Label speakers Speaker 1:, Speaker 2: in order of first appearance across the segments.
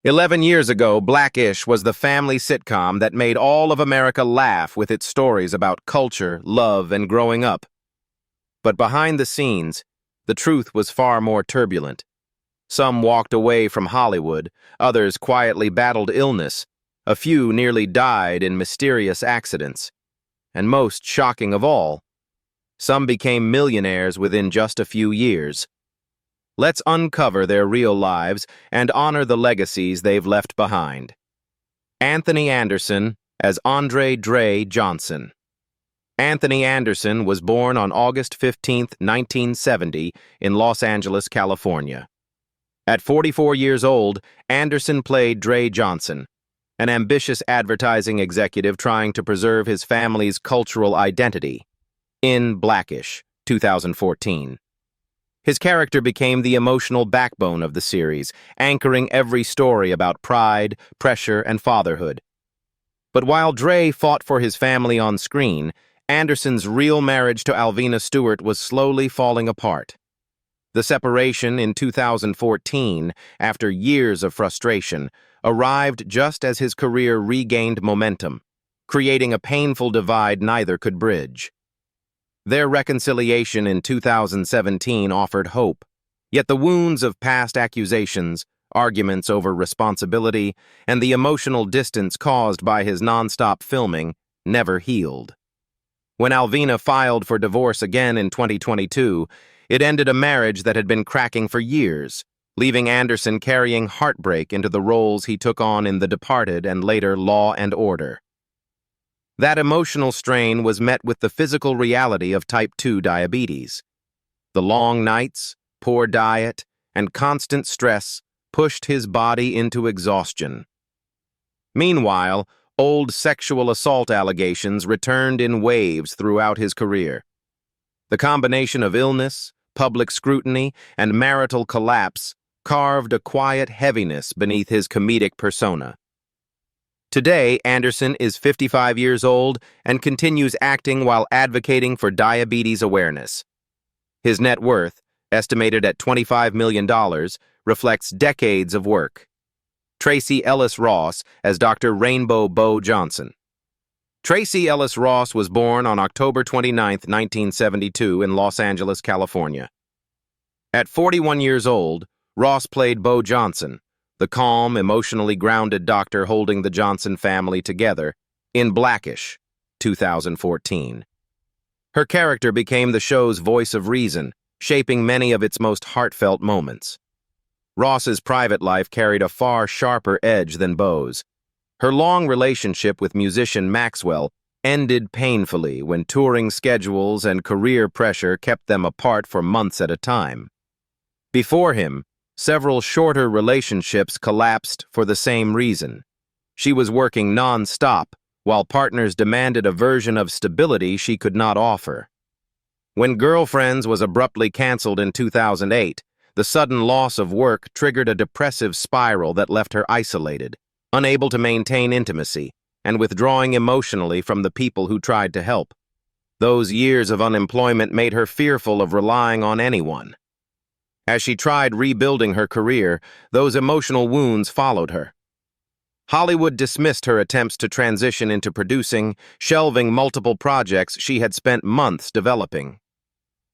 Speaker 1: 11 years ago, Black-ish was the family sitcom that made all of America laugh with its stories about culture, love, and growing up. But behind the scenes, the truth was far more turbulent. Some walked away from Hollywood, others quietly battled illness, a few nearly died in mysterious accidents. And most shocking of all, some became millionaires within just a few years. Let's uncover their real lives and honor the legacies they've left behind. Anthony Anderson as Andre Dre Johnson. Anthony Anderson was born on August 15, 1970, in Los Angeles, California. At 44 years old, Anderson played Dre Johnson, an ambitious advertising executive trying to preserve his family's cultural identity, in Black-ish, 2014. His character became the emotional backbone of the series, anchoring every story about pride, pressure, and fatherhood. But while Dre fought for his family on screen, Anderson's real marriage to Alvina Stewart was slowly falling apart. The separation in 2014, after years of frustration, arrived just as his career regained momentum, creating a painful divide neither could bridge. Their reconciliation in 2017 offered hope, yet the wounds of past accusations, arguments over responsibility, and the emotional distance caused by his nonstop filming never healed. When Alvina filed for divorce again in 2022, it ended a marriage that had been cracking for years, leaving Anderson carrying heartbreak into the roles he took on in The Departed and later Law and Order. That emotional strain was met with the physical reality of type 2 diabetes. The long nights, poor diet, and constant stress pushed his body into exhaustion. Meanwhile, old sexual assault allegations returned in waves throughout his career. The combination of illness, public scrutiny, and marital collapse carved a quiet heaviness beneath his comedic persona. Today, Anderson is 55 years old and continues acting while advocating for diabetes awareness. His net worth, estimated at $25 million, reflects decades of work. Tracee Ellis Ross as Dr. Rainbow Bo Johnson. Tracee Ellis Ross was born on October 29, 1972 in Los Angeles, California. At 41 years old, Ross played Bo Johnson, the calm, emotionally grounded doctor holding the Johnson family together, in Black-ish, 2014. Her character became the show's voice of reason, shaping many of its most heartfelt moments. Ross's private life carried a far sharper edge than Bo's. Her long relationship with musician Maxwell ended painfully when touring schedules and career pressure kept them apart for months at a time. Before him, several shorter relationships collapsed for the same reason. She was working non-stop, while partners demanded a version of stability she could not offer. When Girlfriends was abruptly canceled in 2008, the sudden loss of work triggered a depressive spiral that left her isolated, unable to maintain intimacy, and withdrawing emotionally from the people who tried to help. Those years of unemployment made her fearful of relying on anyone. As she tried rebuilding her career, those emotional wounds followed her. Hollywood dismissed her attempts to transition into producing, shelving multiple projects she had spent months developing.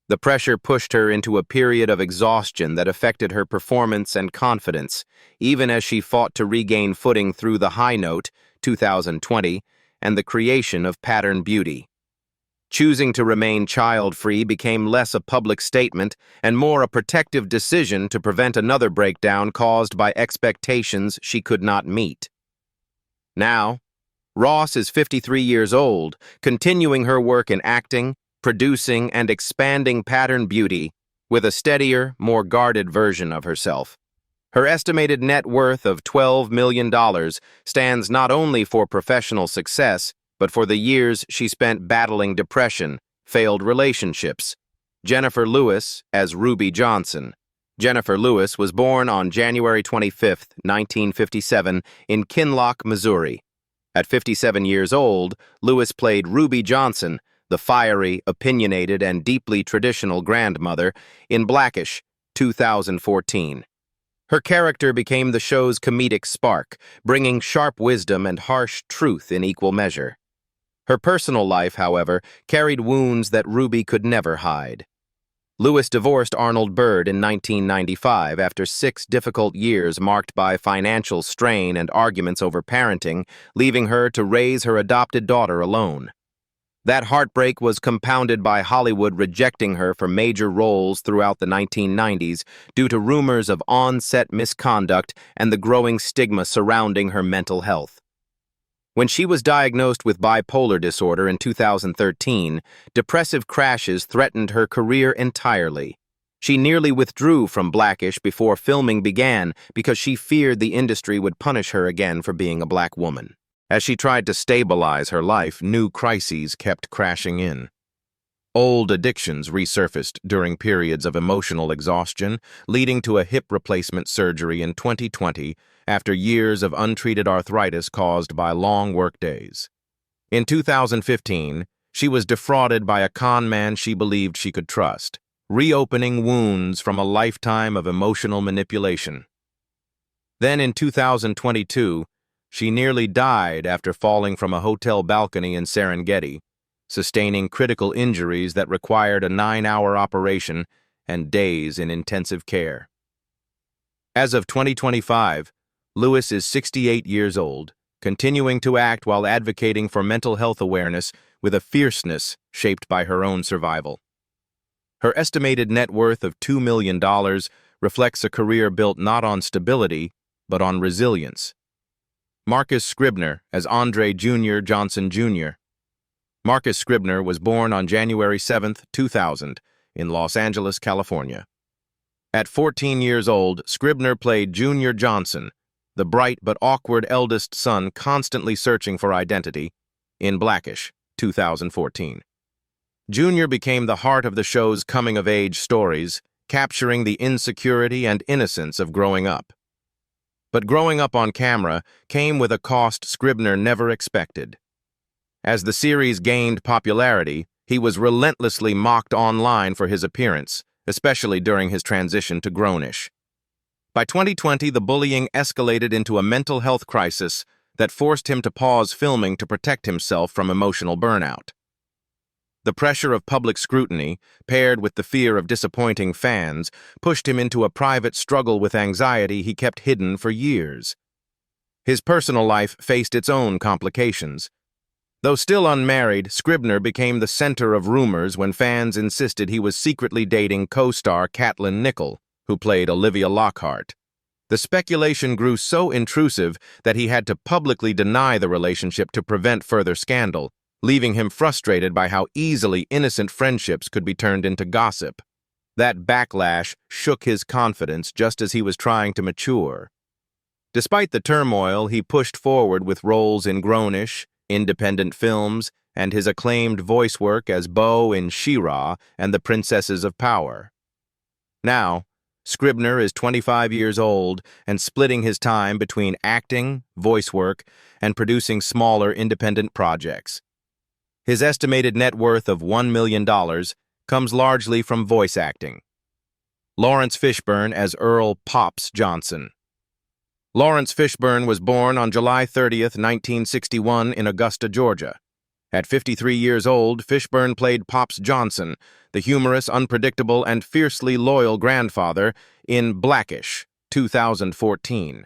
Speaker 1: The pressure pushed her into a period of exhaustion that affected her performance and confidence, even as she fought to regain footing through The High Note, 2020, and the creation of Pattern Beauty. Choosing to remain child-free became less a public statement and more a protective decision to prevent another breakdown caused by expectations she could not meet. Now, Ross is 53 years old, continuing her work in acting, producing, and expanding Pattern Beauty with a steadier, more guarded version of herself. Her estimated net worth of $12 million stands not only for professional success, but for the years she spent battling depression, failed relationships. Jennifer Lewis as Ruby Johnson. Jennifer Lewis was born on January 25, 1957, in Kinloch, Missouri. At 57 years old, Lewis played Ruby Johnson, the fiery, opinionated, and deeply traditional grandmother, in Black-ish, 2014. Her character became the show's comedic spark, bringing sharp wisdom and harsh truth in equal measure. Her personal life, however, carried wounds that Ruby could never hide. Lewis divorced Arnold Bird in 1995 after 6 difficult years marked by financial strain and arguments over parenting, leaving her to raise her adopted daughter alone. That heartbreak was compounded by Hollywood rejecting her for major roles throughout the 1990s due to rumors of on-set misconduct and the growing stigma surrounding her mental health. When she was diagnosed with bipolar disorder in 2013, depressive crashes threatened her career entirely. She nearly withdrew from Blackish before filming began because she feared the industry would punish her again for being a black woman. As she tried to stabilize her life, new crises kept crashing in. Old addictions resurfaced during periods of emotional exhaustion, leading to a hip replacement surgery in 2020 after years of untreated arthritis caused by long workdays. In 2015, she was defrauded by a con man she believed she could trust, reopening wounds from a lifetime of emotional manipulation. Then in 2022, she nearly died after falling from a hotel balcony in Serengeti, sustaining critical injuries that required a 9-hour operation and days in intensive care. As of 2025, Lewis is 68 years old, continuing to act while advocating for mental health awareness with a fierceness shaped by her own survival. Her estimated net worth of $2 million reflects a career built not on stability, but on resilience. Marcus Scribner as Andre Jr. Johnson Jr. Marcus Scribner was born on January 7, 2000, in Los Angeles, California. At 14 years old, Scribner played Junior Johnson, the bright but awkward eldest son constantly searching for identity, in Blackish, 2014. Junior became the heart of the show's coming-of-age stories, capturing the insecurity and innocence of growing up. But growing up on camera came with a cost Scribner never expected. As the series gained popularity, he was relentlessly mocked online for his appearance, especially during his transition to grownish. By 2020, the bullying escalated into a mental health crisis that forced him to pause filming to protect himself from emotional burnout. The pressure of public scrutiny, paired with the fear of disappointing fans, pushed him into a private struggle with anxiety he kept hidden for years. His personal life faced its own complications. Though still unmarried, Scribner became the center of rumors when fans insisted he was secretly dating co-star Katlyn Nichol, who played Olivia Lockhart. The speculation grew so intrusive that he had to publicly deny the relationship to prevent further scandal, leaving him frustrated by how easily innocent friendships could be turned into gossip. That backlash shook his confidence just as he was trying to mature. Despite the turmoil, he pushed forward with roles in Grownish, independent films, and his acclaimed voice work as Bo in She-Ra and the Princesses of Power. Now, Scribner is 25 years old and splitting his time between acting, voice work, and producing smaller independent projects. His estimated net worth of $1 million comes largely from voice acting. Laurence Fishburne as Earl Pops Johnson. Laurence Fishburne was born on July 30, 1961 in Augusta, Georgia. At 53 years old, Fishburne played Pops Johnson, the humorous, unpredictable, and fiercely loyal grandfather in Blackish, 2014.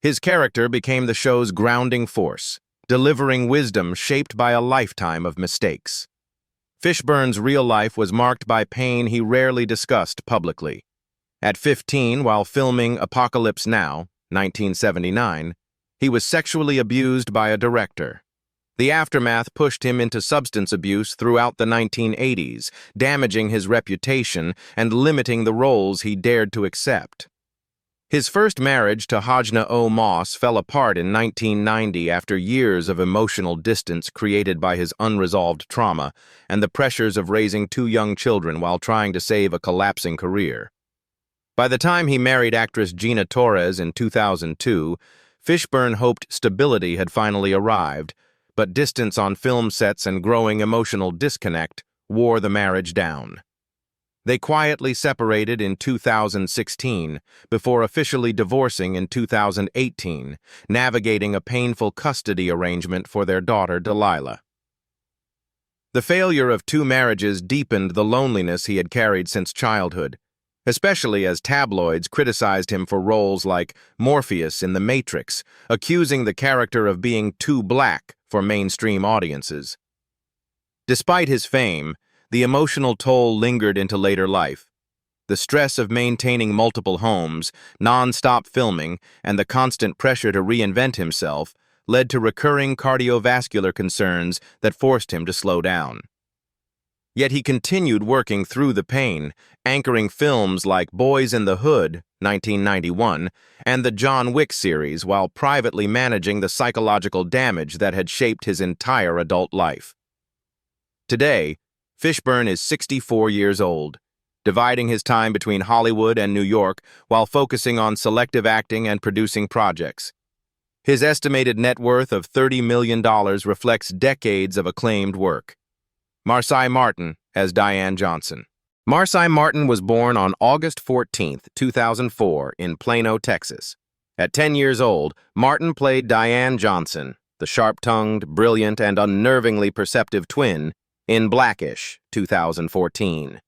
Speaker 1: His character became the show's grounding force, delivering wisdom shaped by a lifetime of mistakes. Fishburne's real life was marked by pain he rarely discussed publicly. At 15, while filming Apocalypse Now, 1979, he was sexually abused by a director. The aftermath pushed him into substance abuse throughout the 1980s, damaging his reputation and limiting the roles he dared to accept. His first marriage to Hajna O. Moss fell apart in 1990 after years of emotional distance created by his unresolved trauma and the pressures of raising 2 young children while trying to save a collapsing career. By the time he married actress Gina Torres in 2002, Fishburne hoped stability had finally arrived, but distance on film sets and growing emotional disconnect wore the marriage down. They quietly separated in 2016 before officially divorcing in 2018, navigating a painful custody arrangement for their daughter Delilah. The failure of two marriages deepened the loneliness he had carried since childhood, especially as tabloids criticized him for roles like Morpheus in The Matrix, accusing the character of being too black for mainstream audiences. Despite his fame, the emotional toll lingered into later life. The stress of maintaining multiple homes, non-stop filming, and the constant pressure to reinvent himself led to recurring cardiovascular concerns that forced him to slow down. Yet he continued working through the pain, anchoring films like Boys in the Hood, 1991, and the John Wick series while privately managing the psychological damage that had shaped his entire adult life. Today, Fishburne is 64 years old, dividing his time between Hollywood and New York while focusing on selective acting and producing projects. His estimated net worth of $30 million reflects decades of acclaimed work. Marsai Martin as Diane Johnson. Marsai Martin was born on August 14, 2004, in Plano, Texas. At 10 years old, Martin played Diane Johnson, the sharp-tongued, brilliant, and unnervingly perceptive twin, in Blackish, 2014.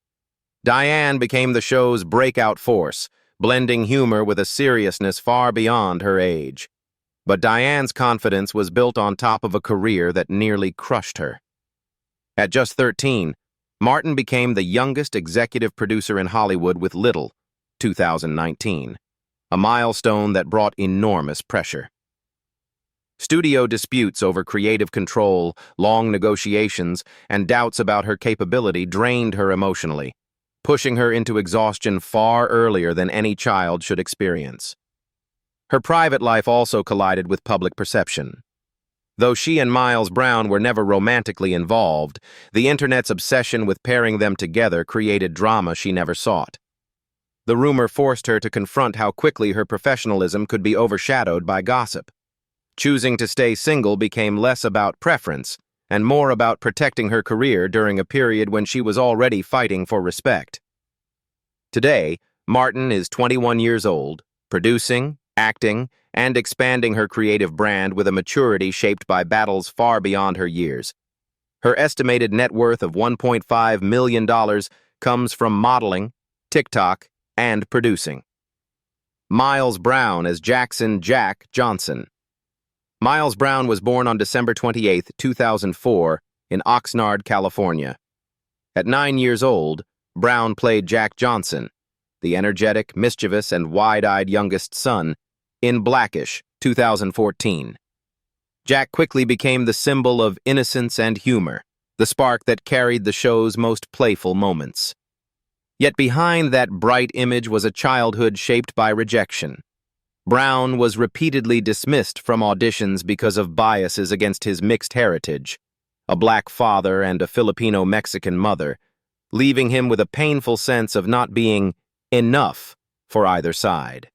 Speaker 1: Diane became the show's breakout force, blending humor with a seriousness far beyond her age. But Diane's confidence was built on top of a career that nearly crushed her. At just 13, Martin became the youngest executive producer in Hollywood with Little, 2019, a milestone that brought enormous pressure. Studio disputes over creative control, long negotiations, and doubts about her capability drained her emotionally, pushing her into exhaustion far earlier than any child should experience. Her private life also collided with public perception. Though she and Miles Brown were never romantically involved, the internet's obsession with pairing them together created drama she never sought. The rumor forced her to confront how quickly her professionalism could be overshadowed by gossip. Choosing to stay single became less about preference and more about protecting her career during a period when she was already fighting for respect. Today, Martin is 21 years old, producing, acting, and expanding her creative brand with a maturity shaped by battles far beyond her years. Her estimated net worth of $1.5 million comes from modeling, TikTok, and producing. Miles Brown as Jackson Jack Johnson. Miles Brown was born on December 28, 2004, in Oxnard, California. At 9 years old, Brown played Jack Johnson, the energetic, mischievous, and wide-eyed youngest son, in Blackish, 2014. Jack quickly became the symbol of innocence and humor, the spark that carried the show's most playful moments. Yet behind that bright image was a childhood shaped by rejection. Brown was repeatedly dismissed from auditions because of biases against his mixed heritage, a black father and a Filipino-Mexican mother, leaving him with a painful sense of not being enough for either side.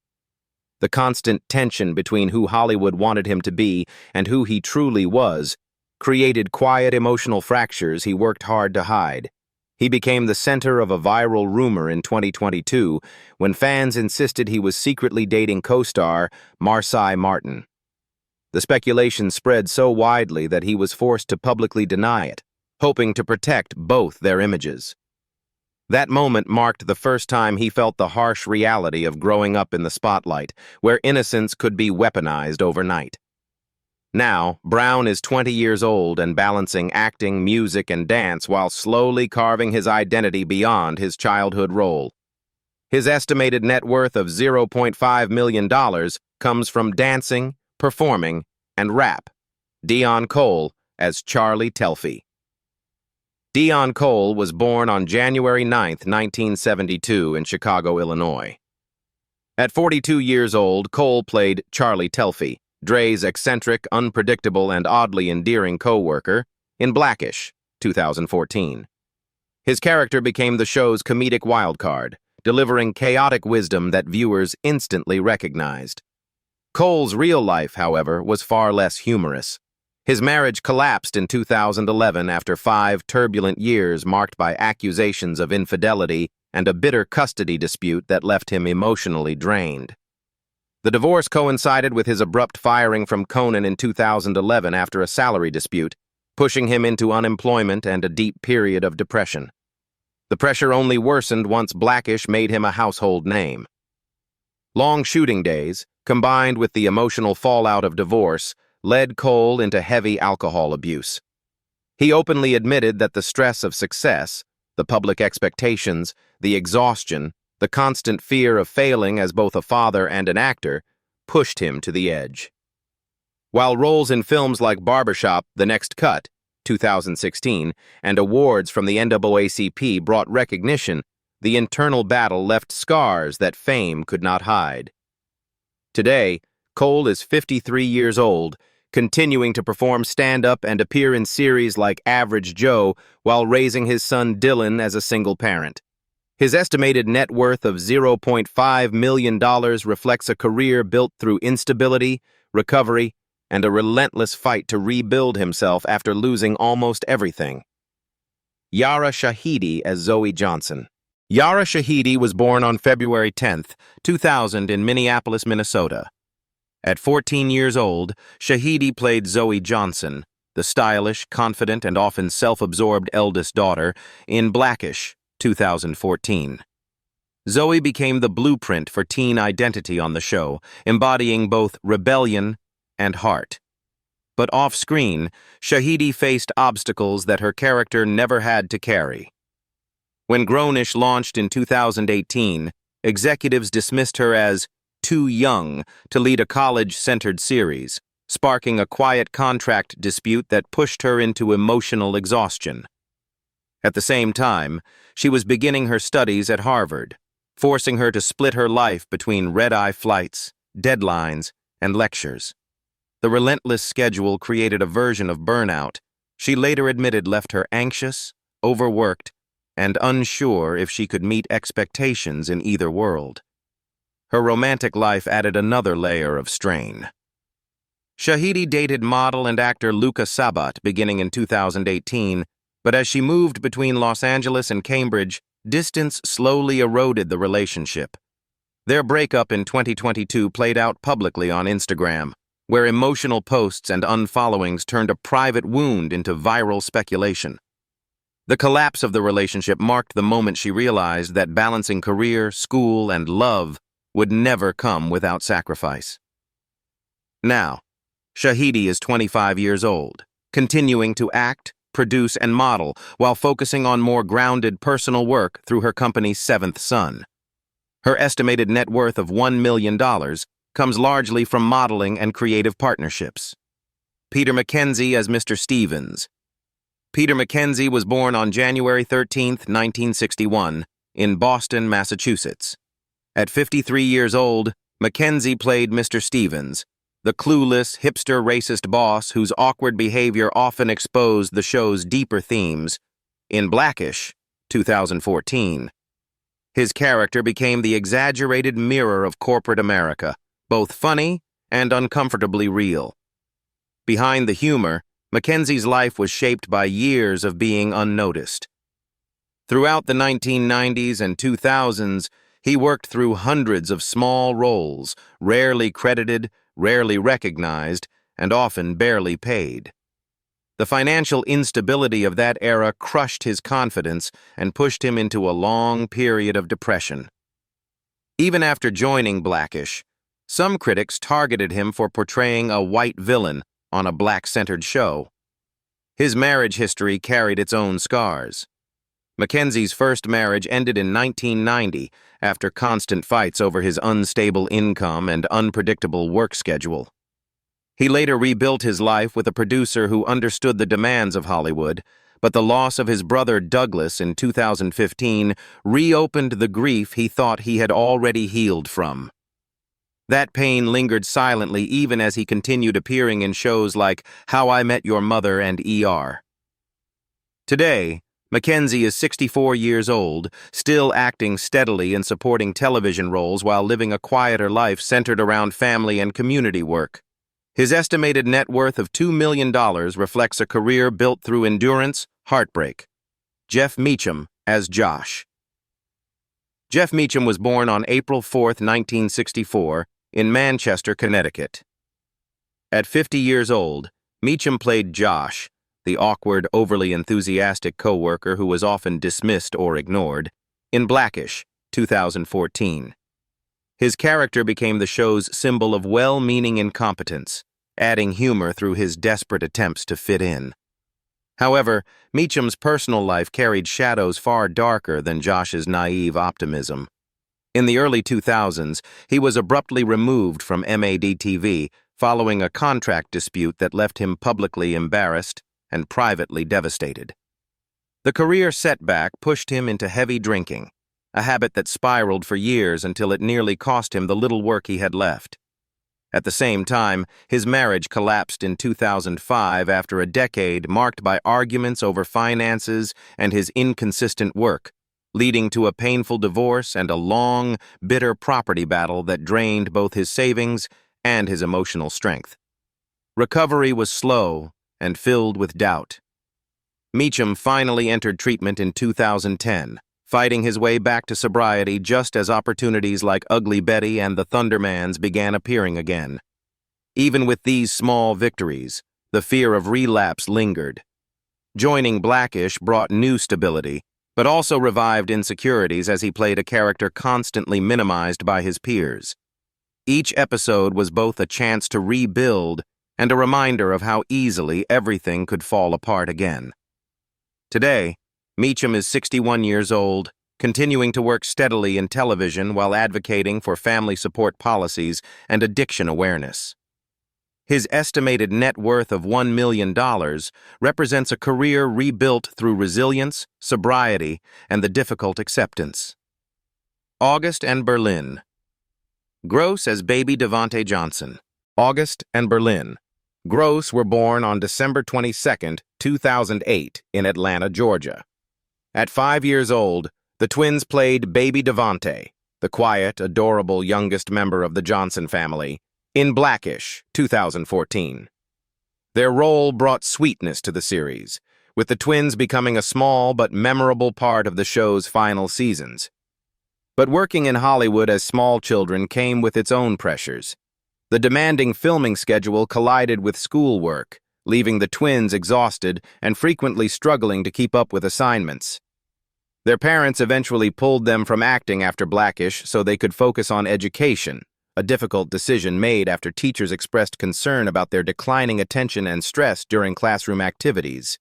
Speaker 1: The constant tension between who Hollywood wanted him to be and who he truly was created quiet emotional fractures he worked hard to hide. He became the center of a viral rumor in 2022 when fans insisted he was secretly dating co-star Marsai Martin. The speculation spread so widely that he was forced to publicly deny it, hoping to protect both their images. That moment marked the first time he felt the harsh reality of growing up in the spotlight, where innocence could be weaponized overnight. Now, Brown is 20 years old and balancing acting, music, and dance while slowly carving his identity beyond his childhood role. His estimated net worth of $0.5 million comes from dancing, performing, and rap. Deon Cole as Charlie Telfie. Deon Cole was born on January 9, 1972 in Chicago, Illinois. At 42 years old, Cole played Charlie Telfie, Dre's eccentric, unpredictable, and oddly endearing co-worker, in Blackish, 2014. His character became the show's comedic wildcard, delivering chaotic wisdom that viewers instantly recognized. Cole's real life, however, was far less humorous. His marriage collapsed in 2011 after 5 turbulent years marked by accusations of infidelity and a bitter custody dispute that left him emotionally drained. The divorce coincided with his abrupt firing from Conan in 2011 after a salary dispute, pushing him into unemployment and a deep period of depression. The pressure only worsened once Blackish made him a household name. Long shooting days, combined with the emotional fallout of divorce, led Cole into heavy alcohol abuse. He openly admitted that the stress of success, the public expectations, the exhaustion, the constant fear of failing as both a father and an actor, pushed him to the edge. While roles in films like Barbershop, The Next Cut, 2016, and awards from the NAACP brought recognition, the internal battle left scars that fame could not hide. Today, Cole is 53 years old, continuing to perform stand-up and appear in series like Average Joe while raising his son Dylan as a single parent. His estimated net worth of $0.5 million reflects a career built through instability, recovery, and a relentless fight to rebuild himself after losing almost everything. Yara Shahidi as Zoe Johnson. Yara Shahidi was born on February 10, 2000 in Minneapolis, Minnesota. At 14 years old, Shahidi played Zoe Johnson, the stylish, confident, and often self-absorbed eldest daughter, in Blackish, 2014. Zoe became the blueprint for teen identity on the show, embodying both rebellion and heart. But off-screen, Shahidi faced obstacles that her character never had to carry. When Grownish launched in 2018, executives dismissed her as too young to lead a college-centered series, sparking a quiet contract dispute that pushed her into emotional exhaustion. At the same time, she was beginning her studies at Harvard, forcing her to split her life between red-eye flights, deadlines, and lectures. The relentless schedule created a version of burnout she later admitted left her anxious, overworked, and unsure if she could meet expectations in either world. Her romantic life added another layer of strain. Shahidi dated model and actor Luca Sabat beginning in 2018, but as she moved between Los Angeles and Cambridge, distance slowly eroded the relationship. Their breakup in 2022 played out publicly on Instagram, where emotional posts and unfollowings turned a private wound into viral speculation. The collapse of the relationship marked the moment she realized that balancing career, school, and love would never come without sacrifice. Now, Shahidi is 25 years old, continuing to act, produce, and model while focusing on more grounded personal work through her company's seventh son. Her estimated net worth of $1 million comes largely from modeling and creative partnerships. Peter McKenzie as Mr. Stevens. Peter McKenzie was born on January 13, 1961, in Boston, Massachusetts. At 53 years old, McKenzie played Mr. Stevens, the clueless, hipster racist boss whose awkward behavior often exposed the show's deeper themes, in Blackish, 2014. His character became the exaggerated mirror of corporate America, both funny and uncomfortably real. Behind the humor, McKenzie's life was shaped by years of being unnoticed. Throughout the 1990s and 2000s, he worked through hundreds of small roles, rarely credited, rarely recognized, and often barely paid. The financial instability of that era crushed his confidence and pushed him into a long period of depression. Even after joining Blackish, some critics targeted him for portraying a white villain on a black-centered show. His marriage history carried its own scars. McKenzie's first marriage ended in 1990 after constant fights over his unstable income and unpredictable work schedule. He later rebuilt his life with a producer who understood the demands of Hollywood, but the loss of his brother Douglas in 2015 reopened the grief he thought he had already healed from. That pain lingered silently even as he continued appearing in shows like How I Met Your Mother and ER. Today, McKenzie is 64 years old, still acting steadily and supporting television roles while living a quieter life centered around family and community work. His estimated net worth of $2 million reflects a career built through endurance, heartbreak. Jeff Meacham as Josh. Jeff Meacham was born on April 4, 1964, in Manchester, Connecticut. At 50 years old, Meacham played Josh, the awkward, overly enthusiastic co-worker who was often dismissed or ignored, in Blackish, 2014. His character became the show's symbol of well-meaning incompetence, adding humor through his desperate attempts to fit in. However, Meacham's personal life carried shadows far darker than Josh's naive optimism. In the early 2000s, he was abruptly removed from MAD-TV following a contract dispute that left him publicly embarrassed and privately devastated. The career setback pushed him into heavy drinking, a habit that spiraled for years until it nearly cost him the little work he had left. At the same time, his marriage collapsed in 2005 after a decade marked by arguments over finances and his inconsistent work, leading to a painful divorce and a long, bitter property battle that drained both his savings and his emotional strength. Recovery was slow and filled with doubt. Meacham finally entered treatment in 2010, fighting his way back to sobriety just as opportunities like Ugly Betty and the Thundermans began appearing again. Even with these small victories, the fear of relapse lingered. Joining Blackish brought new stability, but also revived insecurities as he played a character constantly minimized by his peers. Each episode was both a chance to rebuild and a reminder of how easily everything could fall apart again. Today, Meacham is 61 years old, continuing to work steadily in television while advocating for family support policies and addiction awareness. His estimated net worth of $1 million represents a career rebuilt through resilience, sobriety, and the difficult acceptance. August and Berlin. Gross as baby Devontae Johnson. August and Berlin. Gross were born on December 22, 2008, in Atlanta, Georgia. At 5 years old, the twins played baby Devontae, the quiet, adorable youngest member of the Johnson family, in Blackish, 2014. Their role brought sweetness to the series, with the twins becoming a small but memorable part of the show's final seasons. But working in Hollywood as small children came with its own pressures. The demanding filming schedule collided with schoolwork, leaving the twins exhausted and frequently struggling to keep up with assignments. Their parents eventually pulled them from acting after Blackish so they could focus on education, a difficult decision made after teachers expressed concern about their declining attention and stress during classroom activities.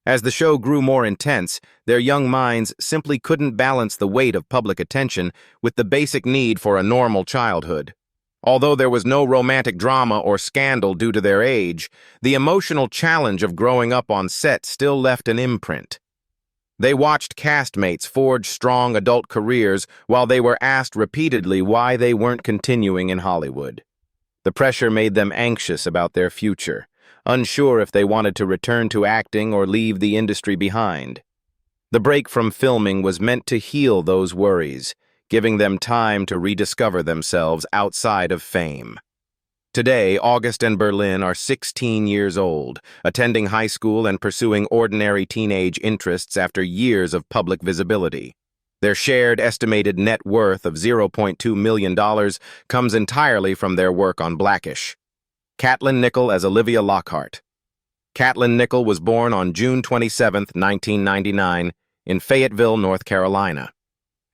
Speaker 1: As the show grew more intense, their young minds simply couldn't balance the weight of public attention with the basic need for a normal childhood. Although there was no romantic drama or scandal due to their age, the emotional challenge of growing up on set still left an imprint. They watched castmates forge strong adult careers while they were asked repeatedly why they weren't continuing in Hollywood. The pressure made them anxious about their future, unsure if they wanted to return to acting or leave the industry behind. The break from filming was meant to heal those worries, giving them time to rediscover themselves outside of fame. Today, August and Berlin are 16 years old, attending high school and pursuing ordinary teenage interests after years of public visibility. Their shared estimated net worth of $0.2 million comes entirely from their work on Blackish. Katlyn Nichol as Olivia Lockhart. Katlyn Nichol was born on June 27, 1999, in Fayetteville, North Carolina.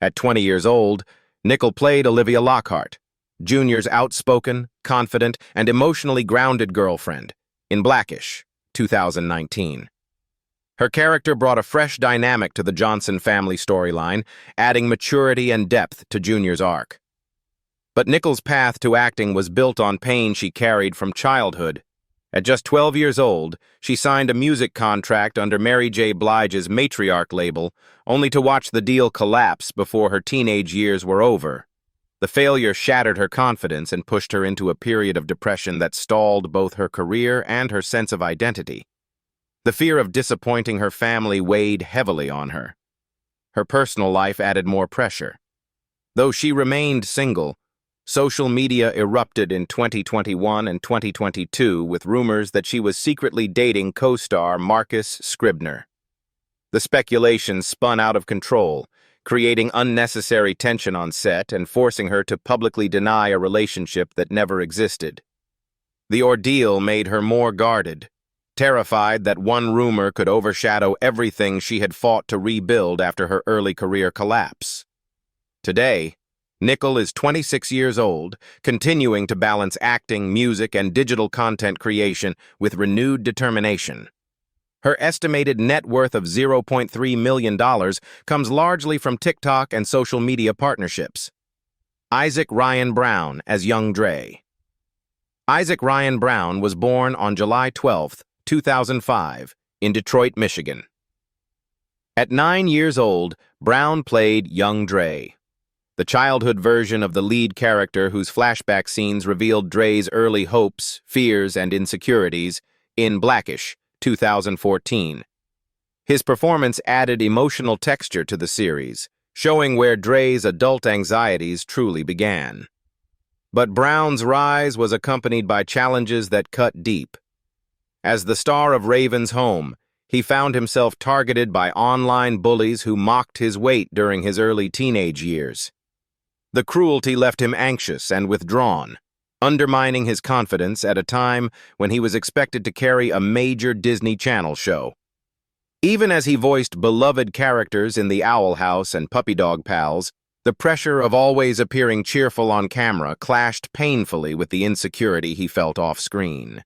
Speaker 1: At 20 years old, Nichol played Olivia Lockhart, Junior's outspoken, confident, and emotionally grounded girlfriend, in Blackish, 2019. Her character brought a fresh dynamic to the Johnson family storyline, adding maturity and depth to Junior's arc. But Nichol's path to acting was built on pain she carried from childhood. At just 12 years old, she signed a music contract under Mary J. Blige's Matriarch label, only to watch the deal collapse before her teenage years were over. The failure shattered her confidence and pushed her into a period of depression that stalled both her career and her sense of identity. The fear of disappointing her family weighed heavily on her. Her personal life added more pressure. Though she remained single, social media erupted in 2021 and 2022 with rumors that she was secretly dating co-star Marcus Scribner. The speculation spun out of control, creating unnecessary tension on set and forcing her to publicly deny a relationship that never existed. The ordeal made her more guarded, terrified that one rumor could overshadow everything she had fought to rebuild after her early career collapse. Today, Nichol is 26 years old, continuing to balance acting, music, and digital content creation with renewed determination. Her estimated net worth of $0.3 million comes largely from TikTok and social media partnerships. Isaac Ryan Brown as Young Dre. Isaac Ryan Brown was born on July 12, 2005, in Detroit, Michigan. At 9 years old, Brown played Young Dre, the childhood version of the lead character whose flashback scenes revealed Dre's early hopes, fears, and insecurities in Blackish, 2014. His performance added emotional texture to the series, showing where Dre's adult anxieties truly began. But Brown's rise was accompanied by challenges that cut deep. As the star of Raven's Home, he found himself targeted by online bullies who mocked his weight during his early teenage years. The cruelty left him anxious and withdrawn, undermining his confidence at a time when he was expected to carry a major Disney Channel show. Even as he voiced beloved characters in The Owl House and Puppy Dog Pals, the pressure of always appearing cheerful on camera clashed painfully with the insecurity he felt off-screen.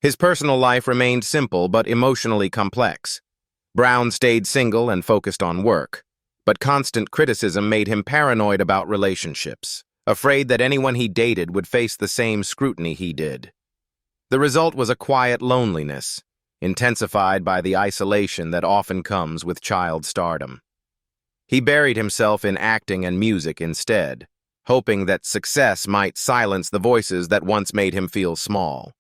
Speaker 1: His personal life remained simple but emotionally complex. Brown stayed single and focused on work, but constant criticism made him paranoid about relationships, afraid that anyone he dated would face the same scrutiny he did. The result was a quiet loneliness, intensified by the isolation that often comes with child stardom. He buried himself in acting and music instead, hoping that success might silence the voices that once made him feel small.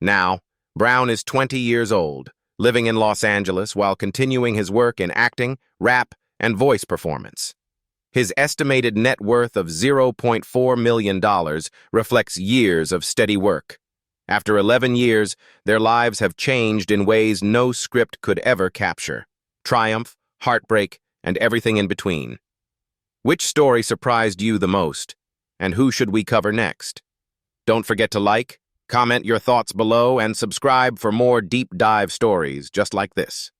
Speaker 1: Now, Brown is 20 years old, living in Los Angeles while continuing his work in acting, rap, and voice performance. His estimated net worth of $0.4 million reflects years of steady work. After 11 years, their lives have changed in ways no script could ever capture. Triumph, heartbreak, and everything in between. Which story surprised you the most? And who should we cover next? Don't forget to like, comment your thoughts below, and subscribe for more deep dive stories just like this.